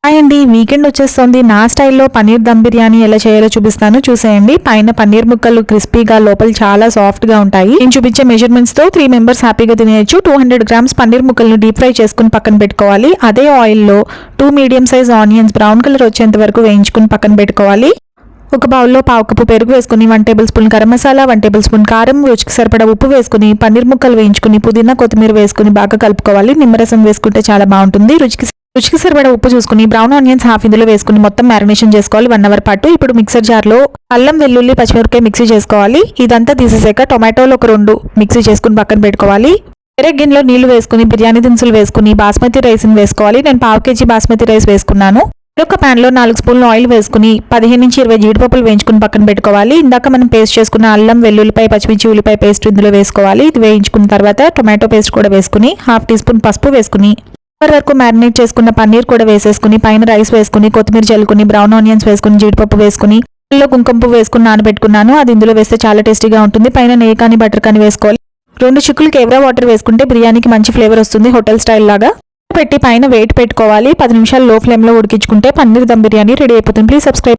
Hi అండి, weekend వచ్చేస్తుంది. నా స్టైల్లో పన్నీర్ దమ్ బిర్యానీ ఎలా చేయాలో చూపిస్తాను, చూసేయండి. పైన పన్నీర్ ముక్కలు క్రిస్పీగా, లోపల చాలా సాఫ్ట్గా ఉంటాయి. నేను చూపించే మెజర్మెంట్స్తో 3 మెంబర్స్ హ్యాపీగా తినేయచ్చు. 200 గ్రామ్స్ పన్నీర్ ముక్కలను డీప్ ఫ్రై చేసుకుని పక్కన పెట్టుకోవాలి. అదే ఆయిల్లో 2 medium size onions brown colour వచ్చేంత వరకు వేయించుకుని పక్కన పెట్టుకోవాలి. ఒక బౌల్లో పావు కప్పు పెరుగు వేసుకుని 1 table spoon garam masala, 1 table spoon కారం, రుచికి సరిపడా ఉప్పు వేసుకుని పన్నీర్ ముక్కలు వేయించుకుని పుదీనా కొత్తిమీర వేసుకుని బాగా కలుపుకోవాలి. నిమ్మరసం వేసుకుంటే చాలా బాగుంటుంది. రుచికి సరిపడా ఉప్పు చూసుకుని బ్రౌన్ ఆనియన్స్ హాఫ్ ఇందులో వేసుకుని మొత్తం మ్యారినేషన్ చేసుకోవాలి 1 అవర్ పాటు. ఇప్పుడు మిక్సర్ జార్లో అల్లం, వెల్లుల్లి, పచ్చిమిరపకాయ మిక్సీ చేసుకోవాలి. ఇదంతా తీసేసాక టొమాటోలు ఒక 2 మిక్సీ చేసుకుని పక్కన పెట్టుకోవాలి. వేరే గిన్నెలో నీళ్లు వేసుకుని బిర్యానీ దినుసులు వేసుకుని బాస్మతి రైస్ని వేసుకోవాలి. నేను పావు కేజీ బాస్మతి రైస్ వేసుకున్నాను. ఒక ప్యాన్లో 4 స్పూన్లు ఆయిల్ వేసుకుని 15 నుంచి 20 జీడిపప్పులు వేయించుకుని పక్కన పెట్టుకోవాలి. ఇందాక మనం పేస్ట్ చేసుకున్న అల్లం, వెల్లుల్లిపాయ, పచ్చిమిర్చి, ఉల్లిపాయ పేస్ట్ ఇందులో వేసుకోవాలి. ఇది వేయించుకున్న తర్వాత టొమాటో పేస్ట్ కూడా వేసుకుని హాఫ్ టీ స్పూన్ పసుపు వేసుకుని వరకు మ్యారినేట్ చేసుకున్న పన్నీర్ కూడా వేసేసుకుని పైన రైస్ వేసుకుని కొత్తిమీర చల్లుకుని బ్రౌన్ ఆనియన్స్ వేసుకుని జీడిపప్పు వేసుకుని కుంకుమ పువ్వు వేసుకుని నానబెట్టుకున్నాను. అది ఇందులో వేస్తే చాలా టేస్టీగా ఉంటుంది. పైన నెయ్యి కానీ బటర్ కానీ వేసుకోవాలి. 2 చిక్కులు కేవరా వాటర్ వేసుకుంటే బిర్యానీకి మంచి ఫ్లేవర్ వస్తుంది, హోటల్ స్టైల్ లాగా. పెట్టి పైన వెయిట్ పెట్టుకోవాలి. 10 నిమిషాలు లో ఫ్లేమ్లో ఉడికించుకుంటే పన్నీర్ దమ్ బిర్యానీ రెడీ అయిపోతుంది. Please subscribe.